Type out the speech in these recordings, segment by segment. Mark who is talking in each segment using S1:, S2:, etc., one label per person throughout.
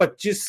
S1: 25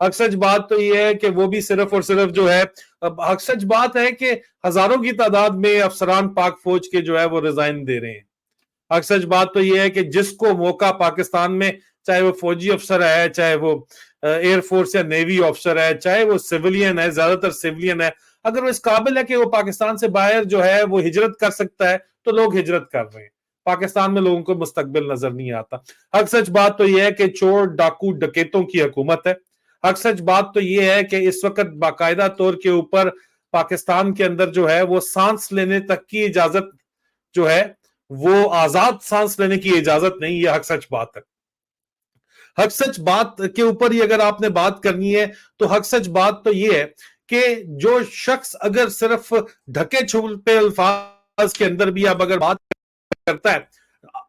S1: حق سچ بات تو یہ ہے کہ وہ بھی صرف اور صرف جو ہے، حق سچ بات ہے کہ ہزاروں کی تعداد میں افسران پاک فوج کے جو ہے وہ ریزائن دے رہے ہیں. حق سچ بات تو یہ ہے کہ جس کو موقع پاکستان میں، چاہے وہ فوجی افسر ہے، چاہے وہ ایئر فورس یا نیوی افسر ہے، چاہے وہ سیولین ہے، زیادہ تر سیولین ہے، اگر وہ اس قابل ہے کہ وہ پاکستان سے باہر جو ہے وہ ہجرت کر سکتا ہے تو لوگ ہجرت کر رہے ہیں. پاکستان میں لوگوں کو مستقبل نظر نہیں آتا. حق سچ بات تو یہ ہے کہ چور ڈاکو ڈکیتوں کی حکومت ہے. حق سچ بات تو یہ ہے کہ اس وقت باقاعدہ طور کے اوپر پاکستان کے اندر جو ہے وہ سانس لینے تک کی اجازت جو ہے وہ آزاد سانس لینے کی اجازت نہیں. یہ حق سچ بات ہے. حق سچ بات کے اوپر ہی اگر آپ نے بات کرنی ہے تو حق سچ بات تو یہ ہے کہ جو شخص اگر صرف ڈھکے چھپے الفاظ کے اندر بھی اب اگر بات کرتا ہے،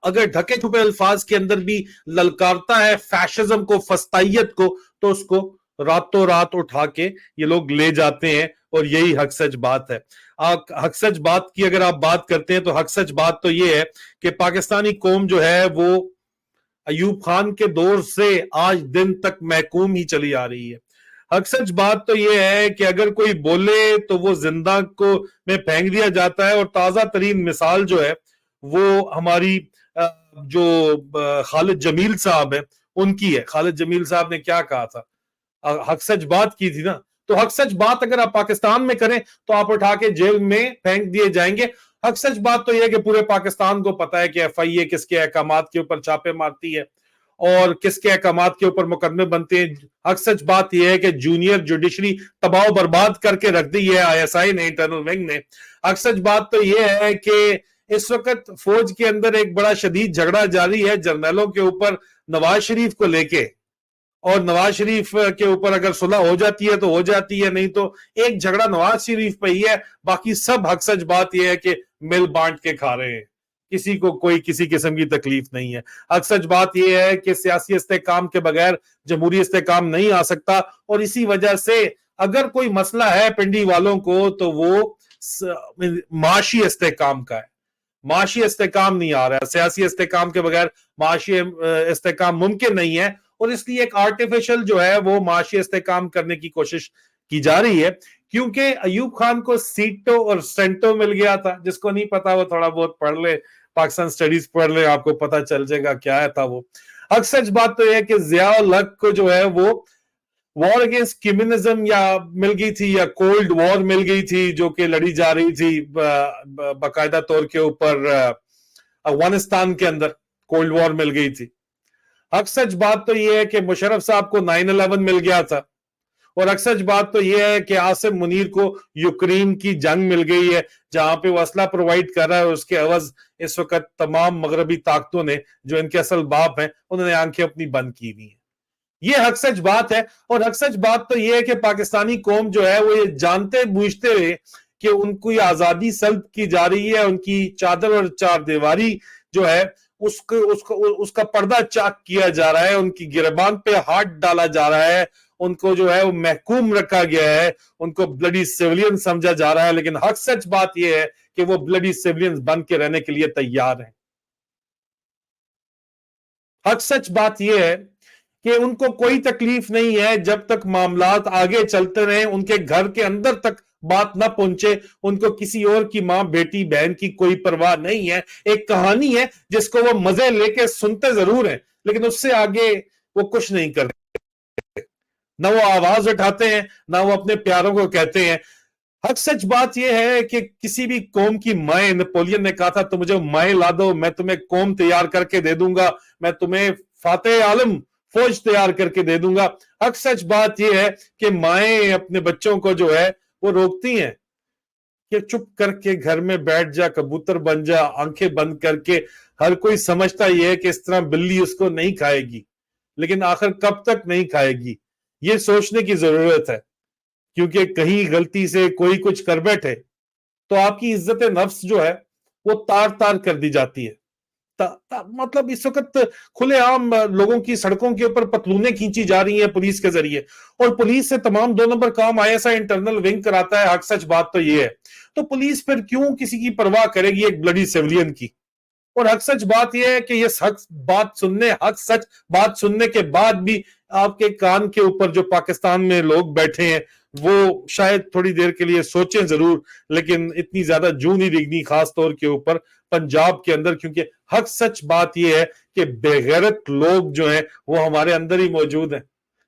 S1: اگر ڈھکے چھپے الفاظ کے اندر بھی للکارتا ہے فیشزم کو، فسطائیت کو، تو اس کو راتوں رات اٹھا کے یہ لوگ لے جاتے ہیں. اور یہی حق سچ بات ہے. حق سچ بات کی اگر آپ بات کرتے ہیں تو حق سچ بات تو یہ ہے کہ پاکستانی قوم جو ہے وہ ایوب خان کے دور سے آج دن تک محکوم ہی چلی آ رہی ہے. حق سچ بات تو یہ ہے کہ اگر کوئی بولے تو وہ زندہ کو میں پھینک دیا جاتا ہے. اور تازہ ترین مثال جو ہے وہ ہماری جو خالد جمیل صاحب ہیں ان کی ہے. خالد جمیل صاحب نے کیا کہا تھا؟ حق سچ بات کی تھی نا. تو حق سچ بات اگر آپ پاکستان میں کریں تو آپ اٹھا کے جیل میں پھینک دیے جائیں گے. حق سچ بات تو یہ کہ پورے پاکستان کو پتا ہے کہ ایف آئی اے کس کے احکامات کے اوپر چھاپے مارتی ہے اور کس کے احکامات کے اوپر مقدمے بنتے ہیں. حق سچ بات یہ ہے کہ جونیئر جوڈیشری تباہ و برباد کر کے رکھ دی ہے آئی ایس آئی نے، انٹرنل ونگ نے. حق سچ بات تو یہ ہے کہ اس وقت فوج کے اندر ایک بڑا شدید جھگڑا جاری ہے جرنیلوں کے اوپر نواز شریف کو لے کے. اور نواز شریف کے اوپر اگر صلح ہو جاتی ہے تو ہو جاتی ہے، نہیں تو ایک جھگڑا نواز شریف پہ ہی ہے. باقی سب حق سچ بات یہ ہے کہ مل بانٹ کے کھا رہے ہیں، کسی کو کوئی کسی قسم کی تکلیف نہیں ہے. حق سچ بات یہ ہے کہ سیاسی استحکام کے بغیر جمہوری استحکام نہیں آ سکتا. اور اسی وجہ سے اگر کوئی مسئلہ ہے پنڈی والوں کو تو وہ معاشی استحکام کا ہے. معاشی استحکام نہیں آ رہا ہے. سیاسی استحکام کے بغیر معاشی استحکام ممکن نہیں ہے. اور اس لیے ایک آرٹیفیشل جو ہے وہ معاشی استحکام کرنے کی کوشش کی جا رہی ہے. کیونکہ ایوب خان کو سیٹو اور سینٹو مل گیا تھا. جس کو نہیں پتا وہ تھوڑا بہت پڑھ لے، پاکستان سٹڈیز پڑھ لے، آپ کو پتا چل جائے گا کیا تھا وہ. حق سچ بات تو یہ کہ ضیاء الحق کو جو ہے وہ وار اگینسٹ کمیونزم یا مل گئی تھی یا کولڈ وار مل گئی تھی جو کہ لڑی جا رہی تھی باقاعدہ طور کے اوپر افغانستان کے اندر کولڈ وار مل گئی تھی. حق سچ بات تو یہ ہے کہ مشرف صاحب کو 9/11 مل گیا تھا. اور حق سچ بات تو یہ ہے کہ عاصم منیر کو یوکرین کی جنگ مل گئی ہے جہاں پہ وہ اسلحہ پرووائڈ کر رہا ہے. اور اس کے عوض اس وقت تمام مغربی طاقتوں نے جو ان کے اصل باپ ہیں انہوں نے آنکھیں اپنی بند کی ہوئی ہیں. یہ حق سچ بات ہے. اور حق سچ بات تو یہ ہے کہ پاکستانی قوم جو ہے وہ یہ جانتے بوجھتے ہوئے کہ ان کو آزادی سلب کی جا رہی ہے، ان کی چادر اور چار دیواری جو ہے اس کا پردہ چاک کیا جا رہا ہے، ان کی گربان پہ ہاتھ ڈالا جا رہا ہے، ان کو جو ہے وہ محکوم رکھا گیا ہے، ان کو بلڈی سیولین سمجھا جا رہا ہے. لیکن حق سچ بات یہ ہے کہ وہ بلڈی سیولین بن کے رہنے کے لیے تیار ہیں. حق سچ بات یہ ہے کہ ان کو کوئی تکلیف نہیں ہے جب تک معاملات آگے چلتے رہیں، ان کے گھر کے اندر تک بات نہ پہنچے. ان کو کسی اور کی ماں بیٹی بہن کی کوئی پرواہ نہیں ہے. ایک کہانی ہے جس کو وہ مزے لے کے سنتے ضرور ہیں لیکن اس سے آگے وہ کچھ نہیں کرتے، نہ وہ آواز اٹھاتے ہیں نہ وہ اپنے پیاروں کو کہتے ہیں. حق سچ بات یہ ہے کہ کسی بھی قوم کی مائیں، نپولین نے کہا تھا تو مجھے مائیں لا دو، میں تمہیں قوم تیار کر کے دے دوں گا، میں تمہیں فاتح عالم فوج تیار کر کے دے دوں گا. حق سچ بات یہ ہے کہ مائیں اپنے بچوں کو جو ہے وہ روکتی ہیں کہ چپ کر کے گھر میں بیٹھ جا، کبوتر بن جا، آنکھیں بند کر کے. ہر کوئی سمجھتا یہ ہے کہ اس طرح بلی اس کو نہیں کھائے گی، لیکن آخر کب تک نہیں کھائے گی یہ سوچنے کی ضرورت ہے. کیونکہ کہیں غلطی سے کوئی کچھ کر بیٹھے تو آپ کی عزت نفس جو ہے وہ تار تار کر دی جاتی ہے. مطلب اس وقت کھلے عام لوگوں کی سڑکوں کے اوپر پتلونیں کھینچی جا رہی ہیں پولیس کے ذریعے، اور پولیس سے تمام 2 نمبر کام I S I internal wing کراتا ہے. حق سچ بات تو یہ ہے. تو پولیس پھر کیوں کسی کی پرواہ کرے گی ایک بلڈی سیولین کی؟ اور حق سچ بات یہ ہے کہ یہ حق سچ بات سننے کے بعد بھی آپ کے کان کے اوپر جو پاکستان میں لوگ بیٹھے ہیں وہ شاید تھوڑی دیر کے لیے سوچیں ضرور، لیکن اتنی زیادہ جو نہیں ڈگنی خاص طور کے اوپر پنجاب کے اندر، کیونکہ حق سچ بات یہ ہے کہ بے غیرت لوگ جو ہیں وہ ہمارے اندر ہی موجود ہیں،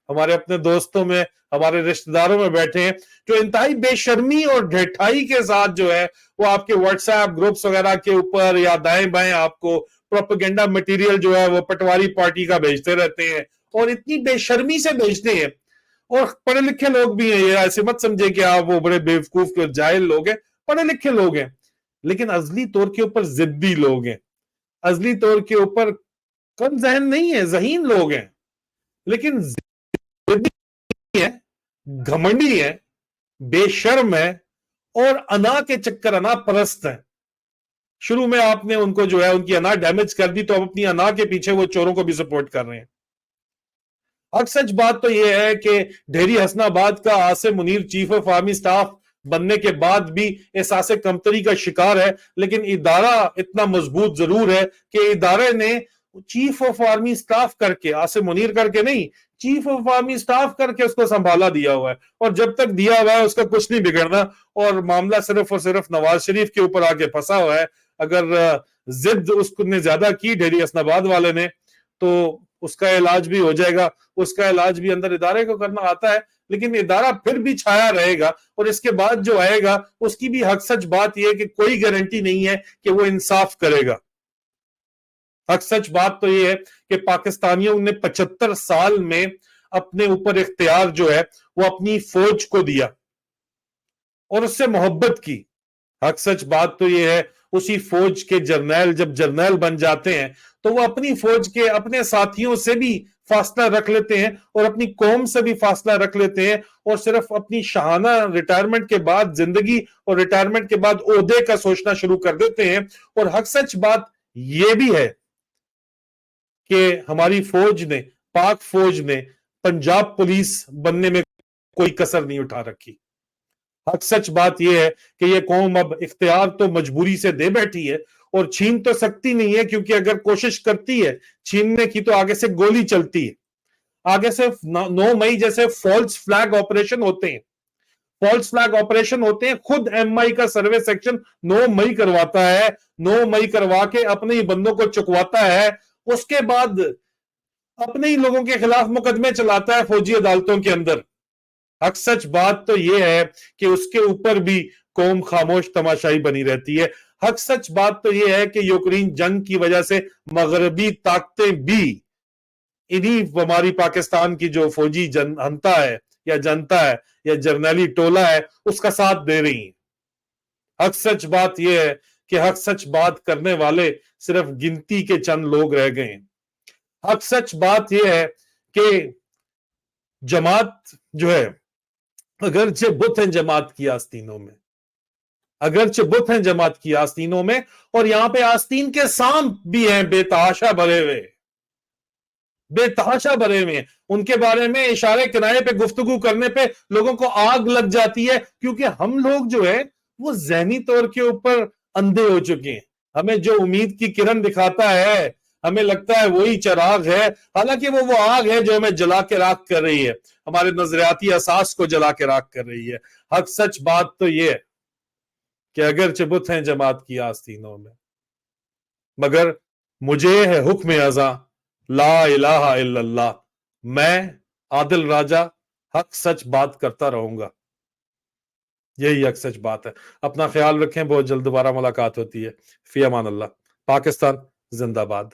S1: ہمارے اپنے دوستوں میں، ہمارے رشتہ داروں میں بیٹھے ہیں، جو انتہائی بے شرمی اور ڈھٹائی کے ساتھ جو ہے وہ آپ کے واٹس ایپ گروپس وغیرہ کے اوپر یا دائیں بائیں آپ کو پروپیگنڈا مٹیریل جو ہے وہ پٹواری پارٹی کا بھیجتے رہتے ہیں، اور اتنی بے شرمی سے بھیجتے ہیں۔ اور پڑھے لکھے لوگ بھی ہیں، یہ ایسے مت سمجھے کہ آپ وہ بڑے بیوقوف جاہل لوگ ہیں، پڑھے لکھے لوگ ہیں، لیکن ازلی طور کے اوپر ضدی لوگ ہیں، ازلی طور کے اوپر کم ذہن نہیں ہے، ذہین لوگ ہیں، لیکن ضدی ہے، گھمنڈی ہے، بے شرم ہے، اور انا کے چکر، انا پرست ہے۔ شروع میں آپ نے ان کو جو ہے ان کی انا ڈیمیج کر دی، تو اب اپنی انا کے پیچھے وہ چوروں کو بھی سپورٹ کر رہے ہیں۔ اب سچ بات تو یہ ہے کہ ڈھیری حسن آباد کا Asim Munir chief of army staff بننے کے بعد بھی احساس کمتری کا شکار ہے، لیکن ادارہ اتنا مضبوط ضرور ہے کہ ادارے نے چیف آف آرمی سٹاف کر کے، عاصم منیر کر کے نہیں، چیف آف آرمی سٹاف کر کے اس کو سنبھالا دیا ہوا ہے، اور جب تک دیا ہوا ہے اس کا کچھ نہیں بگڑنا، اور معاملہ صرف اور صرف نواز شریف کے اوپر آگے پھنسا ہوا ہے۔ اگر ضد اس نے زیادہ کی ڈھیری حسن آباد والے نے، تو اس کا علاج بھی ہو جائے گا، اس کا علاج بھی اندر ادارے کو کرنا آتا ہے، لیکن ادارہ پھر بھی چھایا رہے گا، اور اس کے بعد جو آئے گا اس کی بھی حق سچ بات یہ ہے کہ کوئی گارنٹی نہیں ہے کہ وہ انصاف کرے گا۔ حق سچ بات تو یہ ہے کہ پاکستانیوں نے 75 سال میں اپنے اوپر اختیار جو ہے وہ اپنی فوج کو دیا اور اس سے محبت کی۔ حق سچ بات تو یہ ہے اسی فوج کے جرنیل جب جرنیل بن جاتے ہیں تو وہ اپنی فوج کے اپنے ساتھیوں سے بھی فاصلہ رکھ لیتے ہیں، اور اپنی قوم سے بھی فاصلہ رکھ لیتے ہیں، اور صرف اپنی شاہانہ ریٹائرمنٹ کے بعد زندگی اور ریٹائرمنٹ کے بعد عہدے کا سوچنا شروع کر دیتے ہیں۔ اور حق سچ بات یہ بھی ہے کہ ہماری فوج نے، پاک فوج نے پنجاب پولیس بننے میں کوئی کسر نہیں اٹھا رکھی۔ حق سچ بات یہ ہے کہ یہ قوم اب اختیار تو مجبوری سے دے بیٹھی ہے، اور چھین تو سکتی نہیں ہے، کیونکہ اگر کوشش کرتی ہے چھیننے کی تو آگے سے گولی چلتی ہے، آگے سے 9 مئی جیسے فالس فلیگ آپریشن ہوتے ہیں، فالس فلیگ آپریشن ہوتے ہیں، خود ایم آئی کا سروے سیکشن 9 مئی کرواتا ہے، 9 مئی کروا کے اپنے ہی بندوں کو چکواتا ہے، اس کے بعد اپنے ہی لوگوں کے خلاف مقدمے چلاتا ہے فوجی عدالتوں کے اندر۔ حق سچ بات تو یہ ہے کہ اس کے اوپر بھی قوم خاموش تماشائی بنی رہتی ہے۔ حق سچ بات تو یہ ہے کہ یوکرین جنگ کی وجہ سے مغربی طاقتیں بھی انہی ہماری پاکستان کی جو فوجی ہنتا ہے یا جنتا ہے یا جرنیلی ٹولہ ہے اس کا ساتھ دے رہی ہیں۔ حق سچ بات یہ ہے کہ حق سچ بات کرنے والے صرف گنتی کے چند لوگ رہ گئے ہیں۔ حق سچ بات یہ ہے کہ جماعت جو ہے، اگرچہ بت ہیں جماعت کی آستینوں میں، اگرچہ بت ہیں جماعت کی آستینوں میں، اور یہاں پہ آستین کے سانپ بھی ہیں بے تحاشا بھرے ہوئے، بے تحاشا بھرے ہوئے، ان کے بارے میں اشارے کنارے پہ گفتگو کرنے پہ لوگوں کو آگ لگ جاتی ہے، کیونکہ ہم لوگ جو ہے وہ ذہنی طور کے اوپر اندھے ہو چکے ہیں۔ ہمیں جو امید کی کرن دکھاتا ہے ہمیں لگتا ہے وہی چراغ ہے، حالانکہ وہ آگ ہے جو ہمیں جلا کے راکھ کر رہی ہے، ہمارے نظریاتی اساس کو جلا کے راکھ کر رہی ہے۔ حق سچ بات تو یہ ہے کہ اگرچہ بت ہیں جماعت کی آستینوں میں، مگر مجھے ہے حکم ازاں لا الہ الا اللہ، میں عادل راجہ حق سچ بات کرتا رہوں گا۔ یہی حق سچ بات ہے۔ اپنا خیال رکھیں، بہت جلد دوبارہ ملاقات ہوتی ہے۔ فی امان اللہ۔ پاکستان زندہ باد۔